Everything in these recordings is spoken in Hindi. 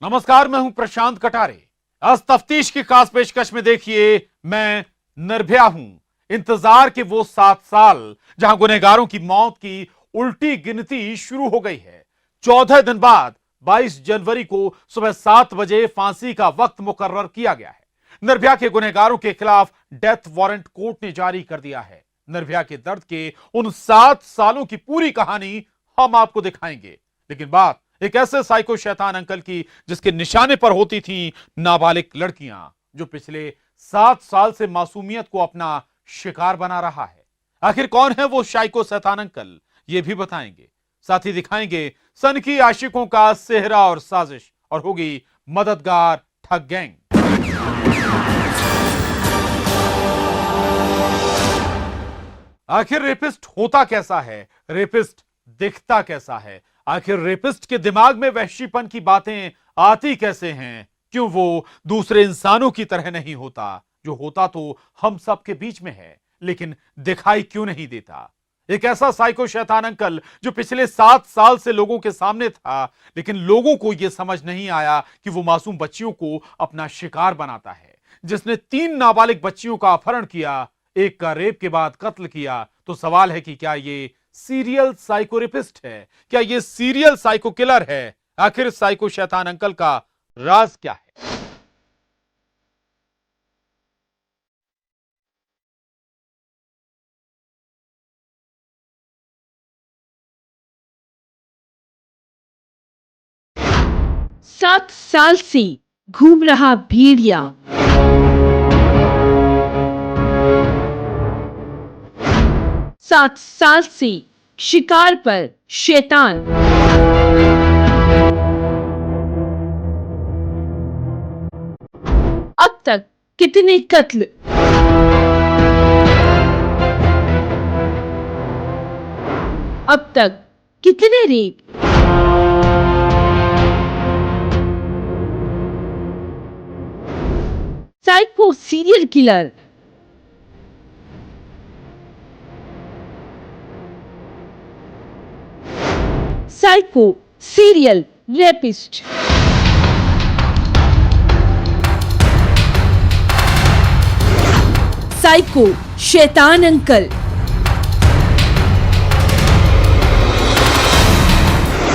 नमस्कार, मैं हूं प्रशांत कटारे। आज तफ्तीश की खास पेशकश में देखिए, मैं निर्भया हूं। इंतजार के वो 7 साल जहां गुनहगारों की मौत की उल्टी गिनती शुरू हो गई है। 14 दिन बाद 22 जनवरी को सुबह 7 बजे फांसी का वक्त मुकर्रर किया गया है। निर्भया के गुनहगारों के खिलाफ डेथ वारंट कोर्ट ने जारी कर दिया है। निर्भया के दर्द के उन 7 सालों की पूरी कहानी हम आपको दिखाएंगे, लेकिन बात एक ऐसे साइको शैतान अंकल की जिसके निशाने पर होती थी नाबालिग लड़कियां, जो पिछले 7 साल से मासूमियत को अपना शिकार बना रहा है। आखिर कौन है वो साइको शैतान अंकल, ये भी बताएंगे। साथ ही दिखाएंगे सनकी आशिकों का सेहरा और साजिश, और होगी मददगार ठग गैंग। आखिर रेपिस्ट होता कैसा है, रेपिस्ट दिखता कैसा है, आखिर रेपिस्ट के दिमाग में वहशीपन की बातें आती कैसे हैं, क्यों वो दूसरे इंसानों की तरह नहीं होता, जो होता तो हम सब के बीच में है लेकिन दिखाई क्यों नहीं देता। एक ऐसा साइको शैतान अंकल जो पिछले 7 साल से लोगों के सामने था, लेकिन लोगों को यह समझ नहीं आया कि वो मासूम बच्चियों को अपना शिकार बनाता है। जिसने 3 नाबालिग बच्चियों का अपहरण किया, एक का रेप के बाद कत्ल किया। तो सवाल है कि क्या ये सीरियल साइको रेपिस्ट है, क्या ये सीरियल साइको किलर है? आखिर साइको शैतान अंकल का राज क्या है? सात साल से घूम रहा भेड़िया। 7 साल से शिकार पर शैतान। अब तक कितने कत्ल, अब तक कितने rape, psycho serial killer. Psycho serial rapist. Psycho शैतान अंकल।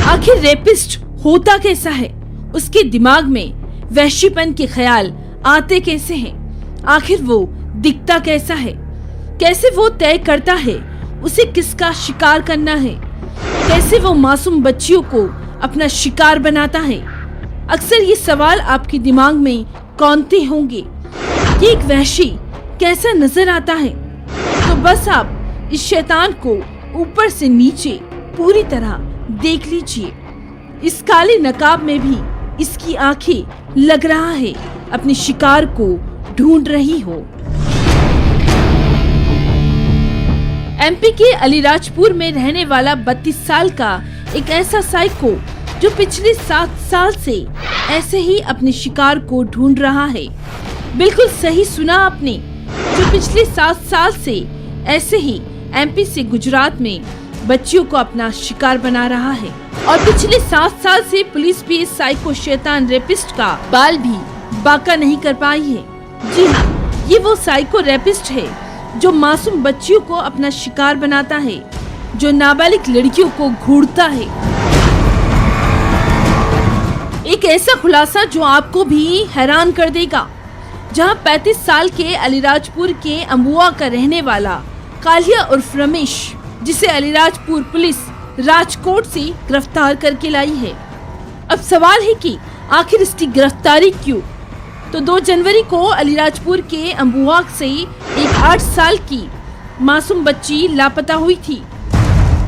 आखिर रेपिस्ट होता कैसा है, उसके दिमाग में वहशीपन के ख्याल आते कैसे हैं, आखिर वो दिखता कैसा है, कैसे वो तय करता है उसे किसका शिकार करना है, कैसे वो मासूम बच्चियों को अपना शिकार बनाता है। अक्सर ये सवाल आपके दिमाग में कौंते होंगे कि एक वहशी कैसा नजर आता है। तो बस आप इस शैतान को ऊपर से नीचे पूरी तरह देख लीजिए। इस काले नकाब में भी इसकी आंखें लग रहा है अपने शिकार को ढूंढ रही हो। एमपी के अलीराजपुर में रहने वाला 32 साल का एक ऐसा साइको जो पिछले 7 साल से ऐसे ही अपने शिकार को ढूंढ रहा है। बिल्कुल सही सुना आपने, जो पिछले 7 साल से ऐसे ही एमपी से गुजरात में बच्चियों को अपना शिकार बना रहा है। और पिछले 7 साल से पुलिस भी इस साइको शैतान रेपिस्ट का बाल भी बाका नहीं कर पाई है। जी हाँ, ये वो साइको रेपिस्ट है जो मासूम बच्चियों को अपना शिकार बनाता है, जो नाबालिग लड़कियों को घूरता है। एक ऐसा खुलासा जो आपको भी हैरान कर देगा, जहां 35 साल के अलीराजपुर के अम्बुआ का रहने वाला कालिया उर्फ रमेश, जिसे अलीराजपुर पुलिस राजकोट से गिरफ्तार करके लाई है। अब सवाल है कि आखिर इसकी गिरफ्तारी क्यों? तो 2 जनवरी को अलीराजपुर के अम्बुआ से एक 8 साल की मासूम बच्ची लापता हुई थी।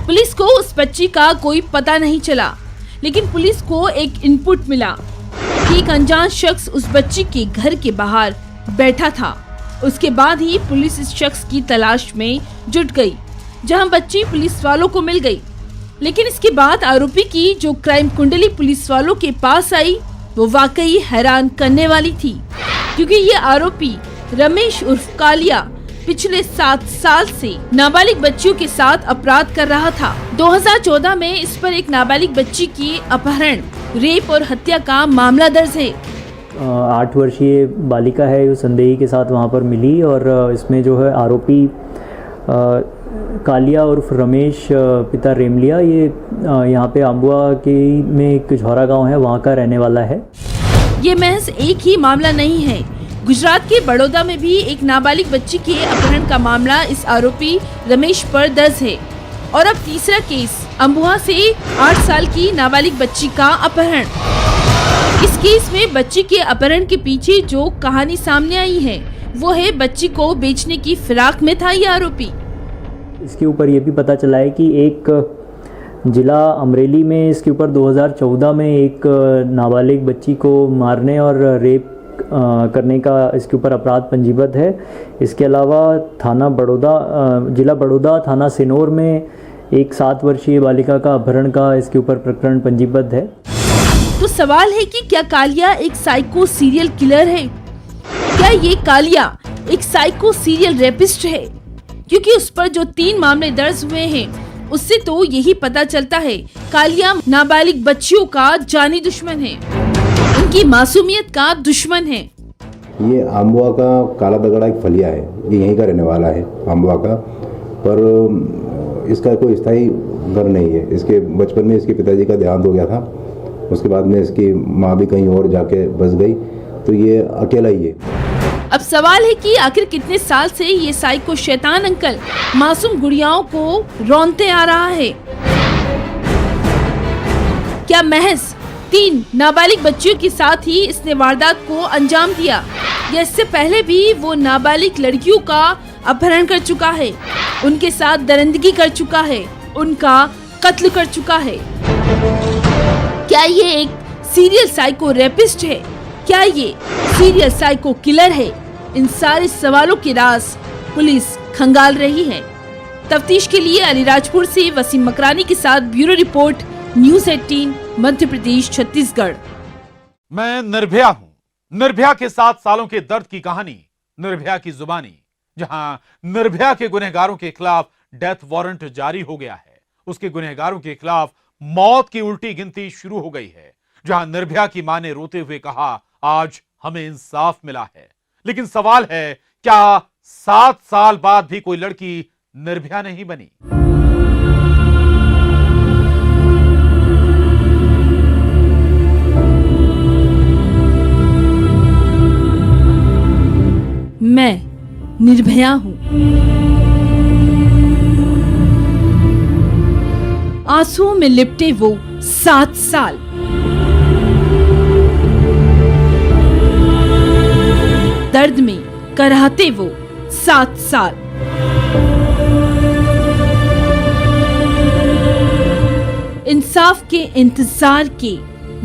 पुलिस को उस बच्ची का कोई पता नहीं चला, लेकिन पुलिस को एक इनपुट मिला कि एक अनजान शख्स उस बच्ची के घर के बाहर बैठा था। उसके बाद ही पुलिस इस शख्स की तलाश में जुट गई, जहां बच्ची पुलिस वालों को मिल गई। लेकिन इसके बाद आरोपी की जो क्राइम कुंडली पुलिस वालों के पास आई, वो वाकई हैरान करने वाली थी, क्योंकि ये आरोपी रमेश उर्फ कालिया पिछले 7 साल से नाबालिग बच्चियों के साथ अपराध कर रहा था। 2014 में इस पर एक नाबालिग बच्ची की अपहरण रेप और हत्या का मामला दर्ज है। 8 वर्षीय बालिका है जो संदेही के साथ वहाँ पर मिली और इसमें जो है आरोपी कालिया उर्फ रमेश पिता रेमलिया ये यहाँ पे अम्बुआ के में एक झौरा गांव है वहाँ का रहने वाला है। ये महज एक ही मामला नहीं है। गुजरात के बड़ौदा में भी एक नाबालिग बच्ची के अपहरण का मामला इस आरोपी रमेश पर दर्ज है। और अब तीसरा केस, अम्बुआ से 8 साल की नाबालिग बच्ची का अपहरण। इस केस में बच्ची के अपहरण के पीछे जो कहानी सामने आई है वो है बच्ची को बेचने की फिराक में था ये आरोपी। इसके ऊपर ये भी पता चला है कि एक जिला अमरेली में इसके ऊपर 2014 में एक नाबालिग बच्ची को मारने और रेप करने का इसके ऊपर अपराध पंजीबद्ध है। इसके अलावा थाना बड़ौदा जिला बड़ौदा थाना सिनोर में एक 7 वर्षीय बालिका का अपहरण का इसके ऊपर प्रकरण पंजीबद्ध है। तो सवाल है कि क्या कालिया एक साइको सीरियल किलर है? क्या ये कालिया एक साइको सीरियल रेपिस्ट है? क्योंकि उस पर जो 3 मामले दर्ज हुए हैं उससे तो यही पता चलता है कालिया नाबालिग बच्चियों का जानी दुश्मन है, उनकी मासूमियत का दुश्मन है। ये अम्बुआ का काला दगड़ा एक फलिया है, ये यहीं का रहने वाला है अम्बुआ का, पर इसका कोई स्थायी घर नहीं है। इसके बचपन में इसके पिताजी का देहांत हो गया था, उसके बाद में इसकी माँ भी कहीं और जाके बस गई, तो ये अकेला ही है। अब सवाल है कि आखिर कितने साल से ये साइको शैतान अंकल मासूम गुड़ियाओं को रौंदते आ रहा है? क्या महज 3 नाबालिग बच्चियों के साथ ही इसने वारदात को अंजाम दिया, या इससे पहले भी वो नाबालिग लड़कियों का अपहरण कर चुका है, उनके साथ दरिंदगी कर चुका है, उनका कत्ल कर चुका है? क्या ये एक सीरियल साइको रेपिस्ट है? क्या ये सीरियल साइको किलर है? इन सारे सवालों की राज पुलिस खंगाल रही है। तफ्तीश के लिए अलीराजपुर से वसीम मकरानी के साथ bureau report, news 18 Madhya Pradesh Chhattisgarh. मैं निर्भया हूं, निर्भया के 7 सालों के दर्द की कहानी, निर्भया की जुबानी, जहां निर्भया के गुनहगारों के खिलाफ डेथ वारंट जारी हो गया है, उसके गुनहगारों के खिलाफ मौत की उल्टी गिनती शुरू हो गई है, जहां निर्भया की मां ने रोते हुए कहा, आज हमें इंसाफ मिला है। लेकिन सवाल है, क्या 7 साल बाद भी कोई लड़की निर्भया नहीं बनी? मैं निर्भया हूं। आंसुओं में लिपटे वो 7 साल, दर्द में कराहते वो 7 साल, इंसाफ के इंतजार के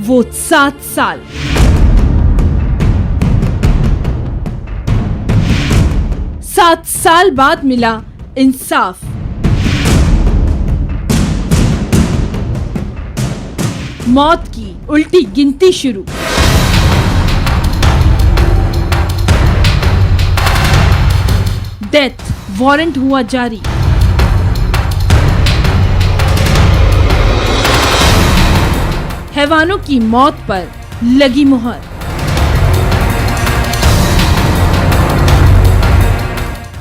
वो 7 साल। सात साल बाद मिला इंसाफ। मौत की उल्टी गिनती शुरू। डेथ वारंट हुआ जारी। हैवानों की मौत पर लगी मुहर।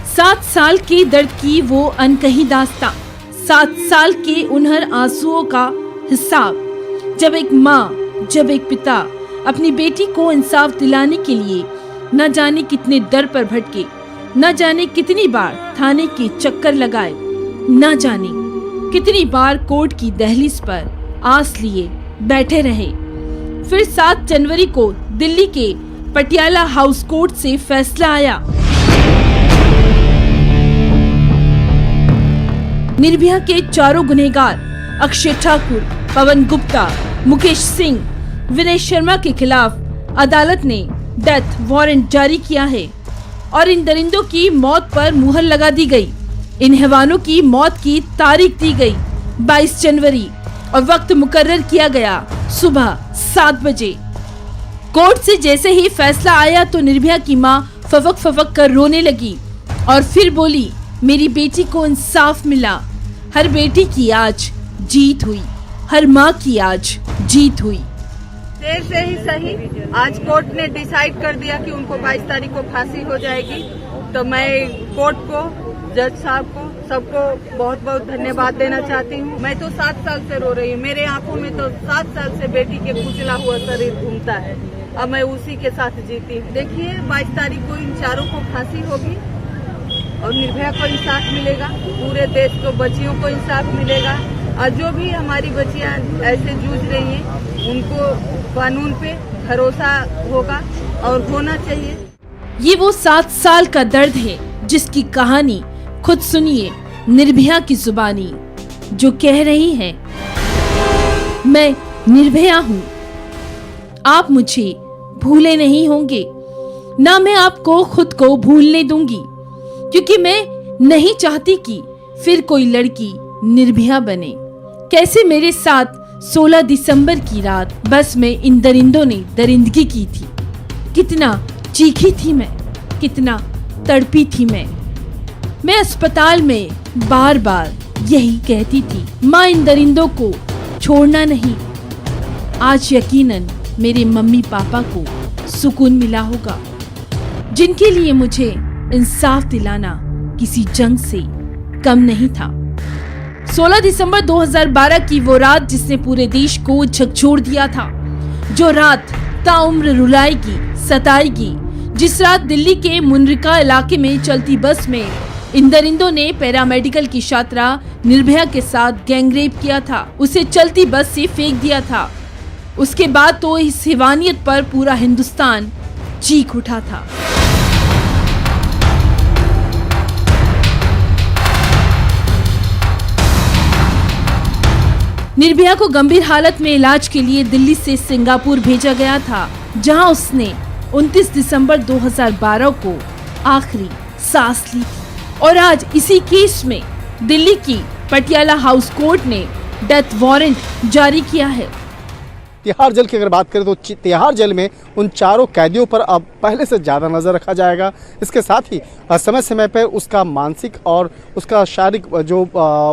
सात साल के दर्द की वो अनकही दास्तां, 7 साल के उन हर आंसुओं का हिसाब, जब एक माँ, जब एक पिता अपनी बेटी को इंसाफ दिलाने के लिए न जाने कितने दर पर भटके, न जाने कितनी बार थाने के चक्कर लगाए, न जाने कितनी बार कोर्ट की दहलीज पर आस लिए बैठे रहे। फिर 7 जनवरी को दिल्ली के पटियाला हाउस कोर्ट से फैसला आया। निर्भया के चारों गुनहगार अक्षय ठाकुर, पवन गुप्ता, मुकेश सिंह, विनय शर्मा के खिलाफ अदालत ने डेथ वारंट जारी किया है और इन दरिंदों की मौत पर मुहर लगा दी गई। इन हैवानों की मौत की तारीख दी गई 22 जनवरी और वक्त मुकर्रर किया गया सुबह 7 बजे। कोर्ट से जैसे ही फैसला आया तो निर्भया की मां फवक फवक कर रोने लगी और फिर बोली, मेरी बेटी को इंसाफ मिला। हर बेटी की आज जीत हुई, हर माँ की आज जीत हुई। देर से ही सही, आज कोर्ट ने डिसाइड कर दिया कि उनको 22 तारीख को फांसी हो जाएगी। तो मैं कोर्ट को, जज साहब को, सबको बहुत बहुत धन्यवाद देना चाहती हूँ। मैं तो 7 साल से रो रही हूँ, मेरे आंखों में तो 7 साल से बेटी के कुचला हुआ शरीर घूमता है। अब मैं उसी के साथ जीती हूँ। देखिए 22 तारीख को इन चारों को फांसी होगी और निर्भया को इंसाफ मिलेगा, पूरे देश को बच्चियों को इंसाफ मिलेगा। और जो भी हमारी बच्चियां ऐसे जूझ रही हैं उनको कानून पे भरोसा होगा और होना चाहिए। ये वो 7 साल का दर्द है जिसकी कहानी खुद सुनिए निर्भया की जुबानी, जो कह रही है, मैं निर्भया हूँ, आप मुझे भूले नहीं होंगे, ना मैं आपको खुद को भूलने दूंगी, क्योंकि मैं नहीं चाहती कि फिर कोई लड़की निर्भया बने। कैसे मेरे साथ 16 दिसंबर की रात बस में इन दरिंदों ने दरिंदगी की थी, कितना चीखी थी मैं, कितना तड़पी थी मैं अस्पताल में बार बार यही कहती थी, माँ इन दरिंदों को छोड़ना नहीं। आज यकीनन मेरे मम्मी पापा को सुकून मिला होगा, जिनके लिए मुझे इंसाफ दिलाना किसी जंग से कम नहीं था। 16 दिसंबर 2012 की वो रात जिसने पूरे देश को झकझोर दिया था, जो रात ताउम्र रुलाएगी, सताएगी, जिस रात दिल्ली के मुनरिका इलाके में चलती बस में इन दरिंदों ने पैरामेडिकल की छात्रा निर्भया के साथ गैंगरेप किया था, उसे चलती बस से फेंक दिया था। उसके बाद तो इस हैवानियत पर पूरा हिंदुस्तान चीख उठा था। निर्भया को गंभीर हालत में इलाज के लिए दिल्ली से सिंगापुर भेजा गया था, जहां उसने 29 दिसंबर 2012 को आखिरी सांस ली थी। और आज इसी केस में दिल्ली की पटियाला हाउस कोर्ट ने डेथ वारंट जारी किया है। तिहाड़ जेल की अगर बात करें तो तिहाड़ जेल में उन चारों कैदियों पर अब पहले से ज़्यादा नज़र रखा जाएगा। इसके साथ ही समय समय पर उसका मानसिक और उसका शारीरिक जो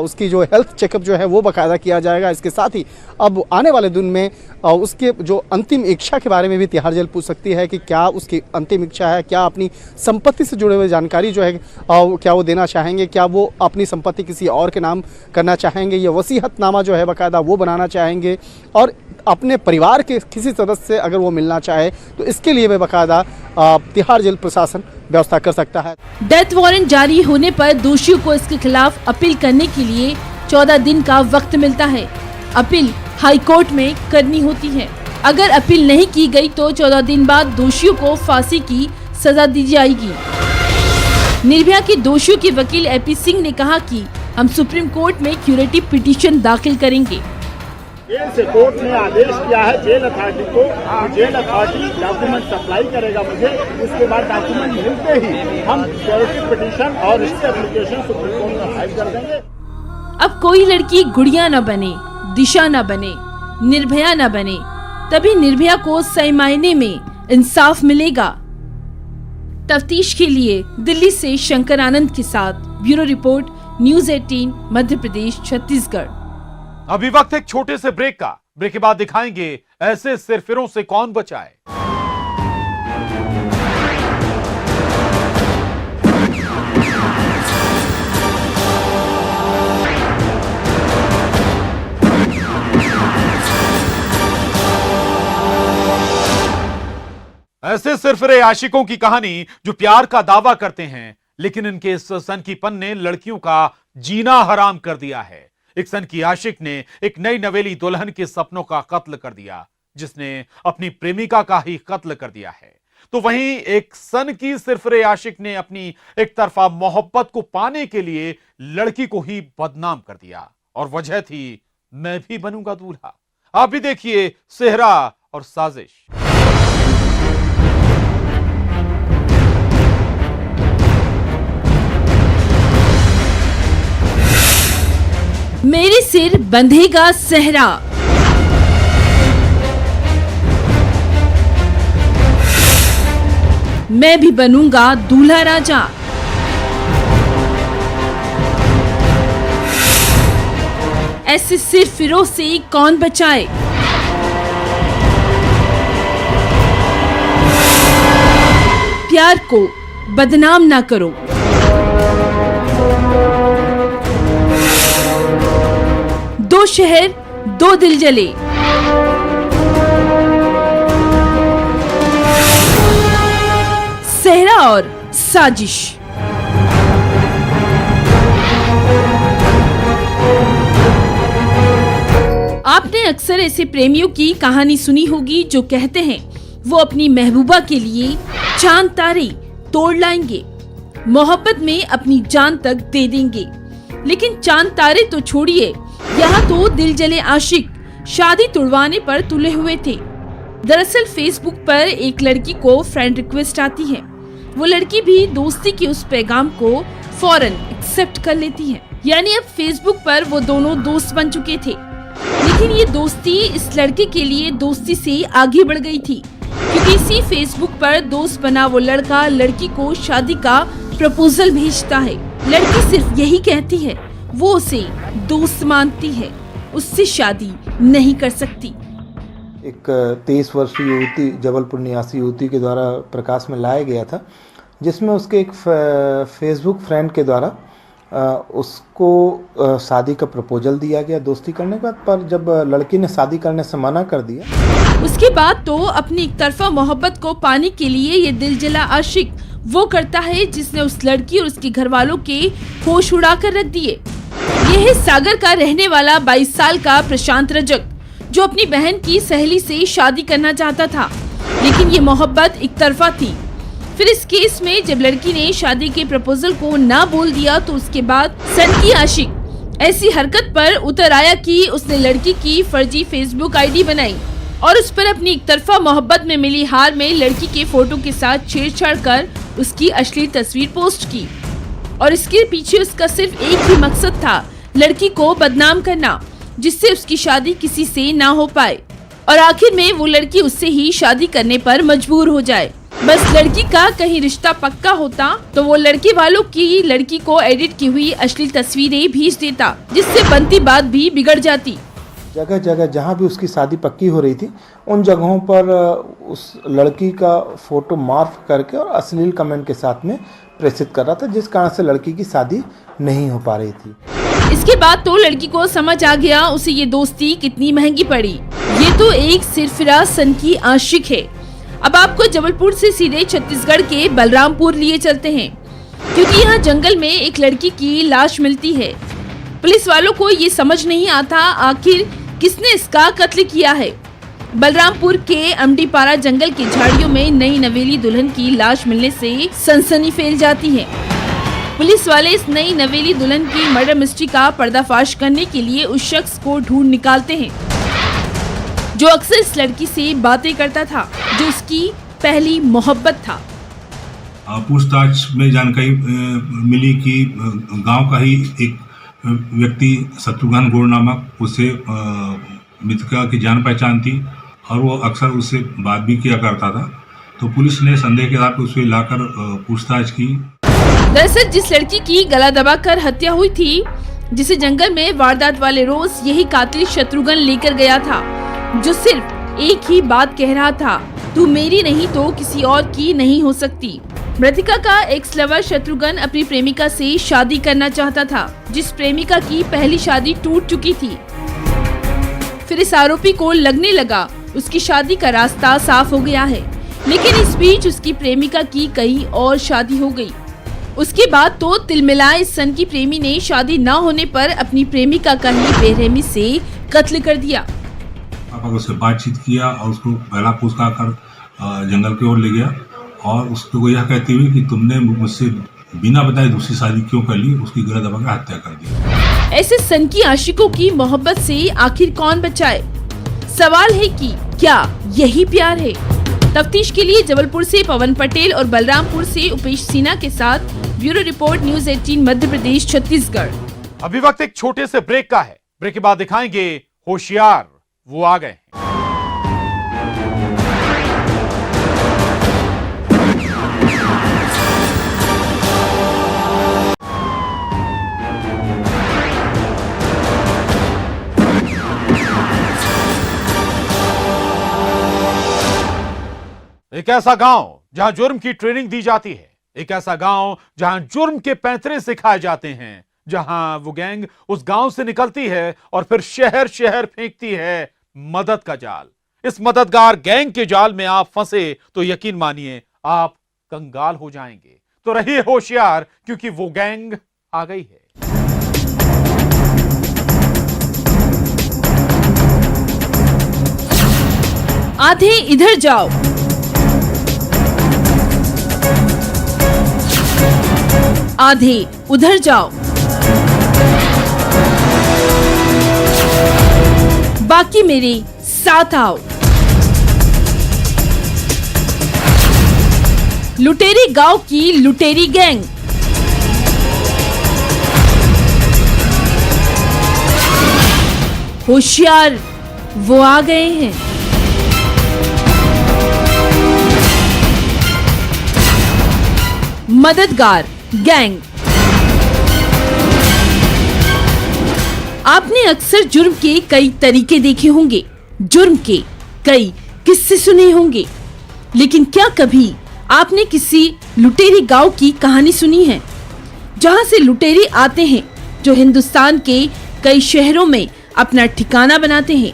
उसकी जो हेल्थ चेकअप जो है वो बाकायदा किया जाएगा। इसके साथ ही अब आने वाले दिन में उसके जो अंतिम इच्छा के बारे में भी तिहाड़ जेल पूछ सकती है कि क्या उसकी अंतिम इच्छा है, क्या अपनी संपत्ति से जुड़े हुए जानकारी जो है क्या वो देना चाहेंगे, क्या वो अपनी संपत्ति किसी और के नाम करना चाहेंगे, या वसीहतनामा जो है बाकायदा वो बनाना चाहेंगे, और अपने परिवार के किसी सदस्य से अगर वो मिलना चाहे तो इसके लिए भी बाकायदा तिहाड़ जेल प्रशासन व्यवस्था कर सकता है। डेथ वारंट जारी होने पर दोषियों को इसके खिलाफ अपील करने के लिए 14 दिन का वक्त मिलता है। अपील हाई कोर्ट में करनी होती है। अगर अपील नहीं की गई तो 14 दिन बाद दोषियों को फांसी की सजा दी जाएगी। निर्भया के दोषियों के वकील एपी सिंह ने कहा कि हम सुप्रीम कोर्ट में क्यूरेटिव पिटीशन दाखिल करेंगे। जेल से कोर्ट ने आदेश किया है जेल अथॉरिटी को, जेल अथॉरिटी डॉक्यूमेंट सप्लाई करेगा मुझे, उसके बाद डॉक्यूमेंट मिलते ही हम सिक्योरिटी पिटीशन और इससे एप्लीकेशन सुप्रीम कोर्ट में फाइल कर देंगे। अब कोई लड़की गुड़िया न बने, दिशा न बने, निर्भया न बने, तभी निर्भया को सही मायने में इंसाफ मिलेगा। तफ्तीश के लिए दिल्ली से शंकर आनंद के साथ bureau report, news 18 Madhya Pradesh Chhattisgarh. अभी वक्त एक छोटे से ब्रेक का। ब्रेक के बाद दिखाएंगे ऐसे सिरफिरों से कौन बचाए। ऐसे सिरफिरे आशिकों की कहानी जो प्यार का दावा करते हैं, लेकिन इनके इस सनकीपन ने लड़कियों का जीना हराम कर दिया है। एक सन की आशिक ने एक नई नवेली दुल्हन के सपनों का कत्ल कर दिया, जिसने अपनी प्रेमिका का ही कत्ल कर दिया है। तो वहीं एक सन की सिरफिरे आशिक ने अपनी एक तरफा मोहब्बत को पाने के लिए लड़की को ही बदनाम कर दिया, और वजह थी मैं भी बनूंगा दूल्हा। आप भी देखिए सेहरा और साजिश। मेरे सिर बंधेगा सेहरा, मैं भी बनूंगा दूल्हा राजा। ऐसे सिरफिरों से कौन बचाए। प्यार को बदनाम ना करो। दो शहर, दो दिल जले। सहरा और साजिश। आपने अक्सर ऐसे प्रेमियों की कहानी सुनी होगी जो कहते हैं वो अपनी महबूबा के लिए चांद तारे तोड़ लाएंगे, मोहब्बत में अपनी जान तक दे देंगे। लेकिन चांद तारे तो छोड़िए, यहाँ तो दिल जले आशिक शादी तुड़वाने पर तुले हुए थे। दरअसल फेसबुक पर एक लड़की को फ्रेंड रिक्वेस्ट आती है। वो लड़की भी दोस्ती के उस पैगाम को फौरन एक्सेप्ट कर लेती है। यानी अब फेसबुक पर वो दोनों दोस्त बन चुके थे। लेकिन ये दोस्ती इस लड़के के लिए दोस्ती से आगे बढ़ गई थी, क्योंकि इसी फेसबुक पर दोस्त बना वो लड़का लड़की को शादी का प्रपोजल भेजता है। लड़की सिर्फ यही कहती है, वो उसे दोस्त मानती है, उससे शादी नहीं कर सकती। एक 23 वर्षीय युवती, जबलपुर निवासी युवती के द्वारा प्रकाश में लाया गया था, जिसमें उसके एक फेसबुक फ्रेंड के द्वारा उसको शादी का प्रपोजल दिया गया दोस्ती करने के बाद। पर जब लड़की ने शादी करने से मना कर दिया, उसके बाद तो अपनी एक तरफा मोहब्बत को पाने के लिए ये दिल जला आशिक वो करता है जिसने उस लड़की और उसके घर वालों के होश उड़ा कर रख दिए। ये है सागर का रहने वाला 22 साल का प्रशांत रजक, जो अपनी बहन की सहेली से शादी करना चाहता था, लेकिन ये मोहब्बत एक तरफा थी। फिर इस केस में जब लड़की ने शादी के प्रपोजल को ना बोल दिया तो उसके बाद सनकी आशिक ऐसी हरकत पर उतर आया कि उसने लड़की की फर्जी फेसबुक आईडी बनाई और उस पर अपनी एक तरफा मोहब्बत में मिली हार में लड़की के फोटो के साथ छेड़छाड़ कर उसकी अश्लील तस्वीर पोस्ट की। और इसके पीछे उसका सिर्फ एक ही मकसद था, लड़की को बदनाम करना, जिससे उसकी शादी किसी से ना हो पाए और आखिर में वो लड़की उससे ही शादी करने पर मजबूर हो जाए। बस लड़की का कहीं रिश्ता पक्का होता तो वो लड़के वालों की लड़की को एडिट की हुई अश्लील तस्वीरें भेज देता, जिससे बनती बात भी बिगड़ जाती। जगह जगह जहाँ भी उसकी शादी पक्की हो रही थी, उन जगहों पर उस लड़की का फोटो मार्फ करके और अश्लील कमेंट के साथ में प्रेषित कर रहा था, जिस कारण से लड़की की शादी नहीं हो पा रही थी। इसके बाद तो लड़की को समझ आ गया उसे ये दोस्ती कितनी महंगी पड़ी। ये तो एक सिरफिरा सनकी आशिक है। अब आपको जबलपुर से सीधे छत्तीसगढ़ के बलरामपुर लिए चलते हैं, क्योंकि यहाँ जंगल में एक लड़की की लाश मिलती है। पुलिस वालों को ये समझ नहीं आता आखिर किसने इसका कत्ल किया है। बलरामपुर के अमडीपारा जंगल की झाड़ियों में नई नवेली दुल्हन की लाश मिलने से सनसनी फैल जाती है। पुलिस वाले इस नई नवेली दुल्हन की मर्डर मिस्ट्री का पर्दाफाश करने के लिए उस शख्स को ढूंढ निकालते हैं जो अक्सर इस लड़की से बातें करता था, जो उसकी पहली मोहब्बत था। पूछताछ में जानकारी मिली कि गांव का ही एक व्यक्ति शत्रुघ्न गौड़ नामक, उसे मृतका की जान पहचान थी और वो अक्सर उससे बात भी किया करता था। तो पुलिस ने संदेह के आधार पर उसे लाकर पूछताछ की। दरअसल जिस लड़की की गला दबाकर हत्या हुई थी, जिसे जंगल में वारदात वाले रोज यही कातिल शत्रुघ्न लेकर गया था, जो सिर्फ एक ही बात कह रहा था, तू मेरी नहीं तो किसी और की नहीं हो सकती। मृतिका का एक्स लवर शत्रुघ्न अपनी प्रेमिका से शादी करना चाहता था, जिस प्रेमिका की पहली शादी टूट चुकी थी। फिर इस आरोपी को लगने लगा उसकी शादी का रास्ता साफ हो गया है, लेकिन इस बीच उसकी प्रेमिका की कहीं और शादी हो गई। उसके बाद तो तिलमिलाए इस सन की प्रेमी ने शादी न होने पर अपनी प्रेमिका का ही बेरहमी से कत्ल कर दिया। पापा उससे बातचीत किया और उसको पहला पूछताछ कर जंगल की ओर ले गया और उसको यह कहते हुए कि तुमने मुझसे बिना बताए दूसरी शादी क्यों कर ली, उसकी गला दबाकर हत्या कर दी। ऐसे सनकी आशिकों की मोहब्बत से आखिर कौन बचाए? सवाल है कि क्या यही प्यार है? तफ्तीश के लिए जबलपुर से पवन पटेल और बलरामपुर से उपेश सिन्हा के साथ bureau report news 18 Madhya Pradesh Chhattisgarh. अभी वक्त एक छोटे से ब्रेक का है। ब्रेक के बाद दिखाएंगे होशियार वो आ गए। एक ऐसा गांव जहां जुर्म की ट्रेनिंग दी जाती है, एक ऐसा गांव जहां जुर्म के पैंतरे सिखाए जाते हैं, जहां वो गैंग उस गांव से निकलती है और फिर शहर शहर फेंकती है मदद का जाल। इस मददगार गैंग के जाल में आप फंसे तो यकीन मानिए आप कंगाल हो जाएंगे। तो रहिए होशियार, क्योंकि वो गैंग आ गई है। आधे इधर जाओ, आधे उधर जाओ, बाकी मेरे साथ आओ। लुटेरी गांव की लुटेरी गैंग। होशियार, वो आ गए हैं। मददगार गैंग। आपने अक्सर जुर्म के कई तरीके देखे होंगे, जुर्म के कई किस्से सुने होंगे, लेकिन क्या कभी आपने किसी लुटेरी गांव की कहानी सुनी है, जहां से लुटेरे आते हैं जो हिंदुस्तान के कई शहरों में अपना ठिकाना बनाते हैं?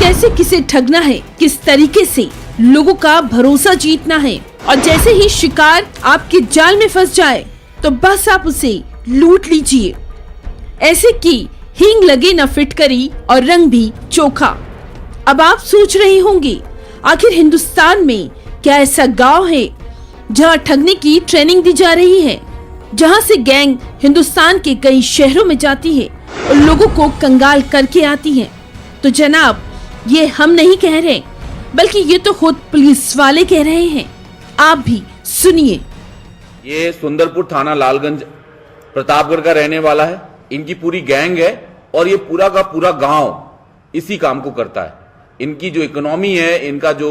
कैसे किसे ठगना है, किस तरीके से लोगों का भरोसा जीतना है, और जैसे ही शिकार आपके जाल में फंस जाए तो बस आप उसे लूट लीजिए। ऐसे कि हींग लगे न फिटकरी और रंग भी चोखा। अब आप सोच रहे होंगे, आखिर हिंदुस्तान में क्या ऐसा गांव है जहां ठगने की ट्रेनिंग दी जा रही है, जहां से गैंग हिंदुस्तान के कई शहरों में जाती है और लोगों को कंगाल करके आती है? तो जनाब, ये हम नहीं कह रहे, बल्कि ये तो खुद पुलिस वाले कह रहे हैं। आप भी सुनिए। ये सुंदरपुर थाना लालगंज प्रतापगढ़ का रहने वाला है। इनकी पूरी गैंग है और ये पूरा का पूरा गांव इसी काम को करता है। इनकी जो इकोनॉमी है, इनका जो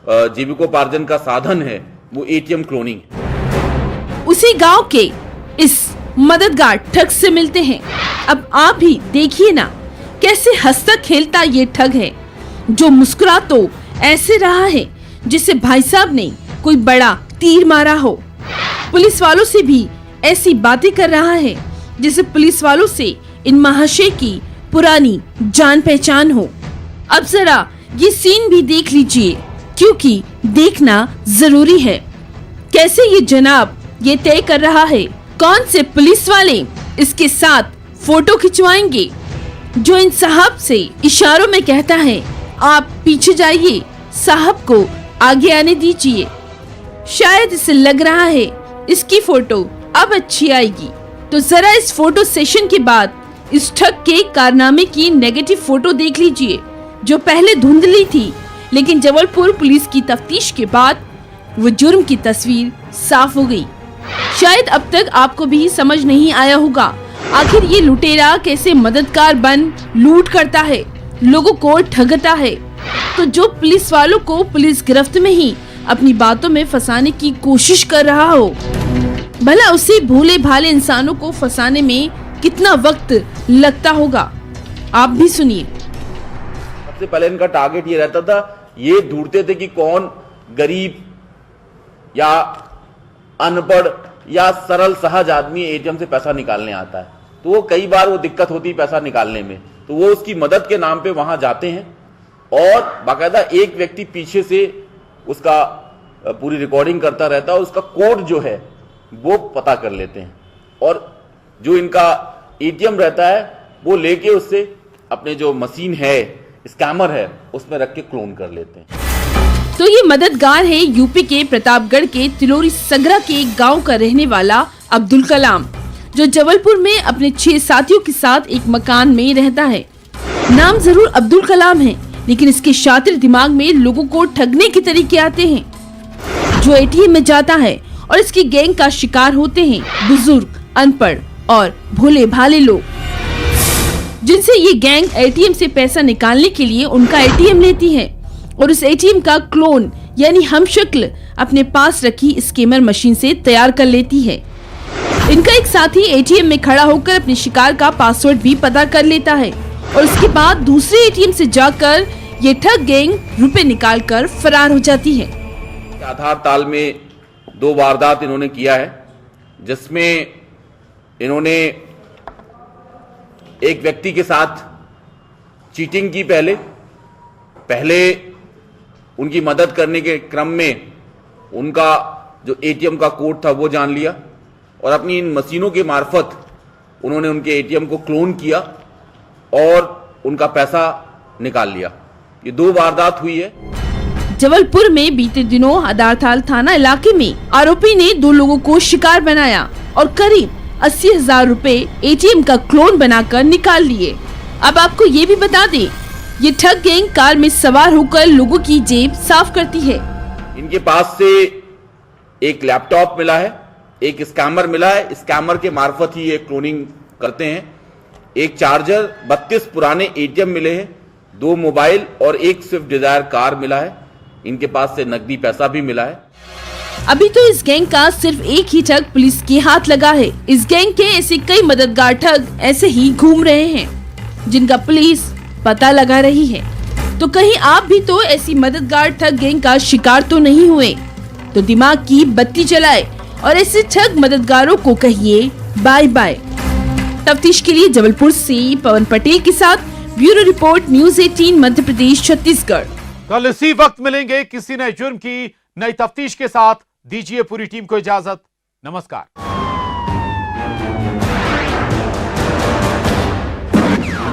जीविकोपार्जन का साधन है, वो एटीएम क्लोनिंग। उसी गांव के इस मददगार ठग से मिलते हैं। अब आप भी देखिए ना, कैसे हंसता खेलता ये ठग है, जो मुस्कुरा तो ऐसे रहा है जिसे भाई साहब ने कोई बड़ा तीर मारा हो। पुलिस वालों से भी ऐसी बातें कर रहा है जैसे पुलिस वालों से इन महाशय की पुरानी जान पहचान हो। अब जरा ये सीन भी देख लीजिए, क्योंकि देखना जरूरी है। कैसे ये जनाब ये तय कर रहा है कौन से पुलिस वाले इसके साथ फोटो खिंचवाएंगे, जो इन साहब से इशारों में कहता है, आप पीछे जाइए, साहब को आगे आने दीजिए। शायद इसे लग रहा है इसकी फोटो अब अच्छी आएगी, तो जरा इस फोटो सेशन के बाद इस ठग के कारनामे की नेगेटिव फोटो देख लीजिए, जो पहले धुंधली थी, लेकिन जबलपुर पुलिस की तफ्तीश के बाद वो जुर्म की तस्वीर साफ हो गई। शायद अब तक आपको भी समझ नहीं आया होगा, आखिर ये लुटेरा कैसे मददगार बन लूट करता है, लोगों को ठगता है। तो जो पुलिस वालों को पुलिस गिरफ्त में ही अपनी बातों में फंसाने की कोशिश कर रहा हो, भला उसी भोले भाले इंसानों को फंसाने में कितना वक्त लगता होगा? आप भी सुनिए। सबसे पहले इनका टारगेट ये रहता था, ये ढूंढते थे कि कौन गरीब या अनपढ़ या सरल सहज आदमी एटीएम से पैसा निकालने आता है। तो वो कई बार वो दिक्कत होती है पैसा निकालने में, तो वो उसकी मदद के नाम पे वहां जाते हैं और बाकायदा एक व्यक्ति पीछे से उसका पूरी रिकॉर्डिंग करता रहता है, उसका कोड जो है वो पता कर लेते हैं और जो इनका एटीएम रहता है वो लेके उससे अपने जो मशीन है, स्कैमर है, उसमें रख के क्लोन कर लेते हैं। तो ये मददगार है यूपी के प्रतापगढ़ के तिलोरी सगरा के एक गांव का रहने वाला अब्दुल कलाम, जो जबलपुर में अपने 6 साथियों के साथ एक मकान में रहता है। नाम जरूर अब्दुल कलाम है, लेकिन इसके शातिर दिमाग में लोगों को ठगने के तरीके आते हैं। जो एटीएम में जाता है और इसकी गैंग का शिकार होते हैं बुजुर्ग, अनपढ़ और भोले भाले लोग, जिनसे ये गैंग एटीएम से पैसा निकालने के लिए उनका एटीएम लेती है और उस एटीएम का क्लोन यानी हमशक्ल अपने पास रखी स्कैमर मशीन से तैयार कर लेती है। इनका एक साथी एटीएम में खड़ा होकर अपने शिकार का पासवर्ड भी पता कर लेता है और उसके बाद दूसरे एटीएम से जाकर ये ठग गैंग रुपए निकालकर फरार हो जाती है। आधार ताल में 2 वारदात इन्होंने किया है, जिसमें इन्होंने एक व्यक्ति के साथ चीटिंग की। पहले उनकी मदद करने के क्रम में उनका जो एटीएम का कोड था वो जान लिया और अपनी इन मशीनों के मार्फत उन्होंने उनके एटीएम को क्लोन किया और उनका पैसा निकाल लिया। ये 2 वारदात हुई है। जबलपुर में बीते दिनों हदारथाल थाना इलाके में आरोपी ने 2 लोगों को शिकार बनाया और करीब 80,000 रुपए एटीएम का क्लोन बनाकर निकाल लिए। अब आपको ये भी बता दें, ये ठग गैंग कार में सवार होकर लोगों की जेब साफ करती है। इनके पास से एक लैपटॉप मिला है, एक स्कैमर मिला है। स्कैमर के मार्फत ही ये क्लोनिंग करते हैं। एक चार्जर, 32 पुराने एटीएम मिले हैं, 2 मोबाइल और एक स्विफ्ट डिजायर कार मिला है। इनके पास से नकदी पैसा भी मिला है। अभी तो इस गैंग का सिर्फ एक ही ठग पुलिस के हाथ लगा है। इस गैंग के ऐसे कई मददगार ठग ऐसे ही घूम रहे हैं, जिनका पुलिस पता लगा रही है। तो कहीं आप भी तो ऐसी मददगार ठग गैंग का शिकार तो नहीं हुए? तो दिमाग की बत्ती जलाए और ऐसे ठग मददगारों को कहिए बाय बाय। तफ्तीश के लिए जबलपुर से पवन पटेल के साथ bureau report, news 18 Madhya Pradesh Chhattisgarh. कल इसी वक्त मिलेंगे किसी नए जुर्म की नई तफ्तीश के साथ। दीजिए पूरी टीम को इजाजत। नमस्कार।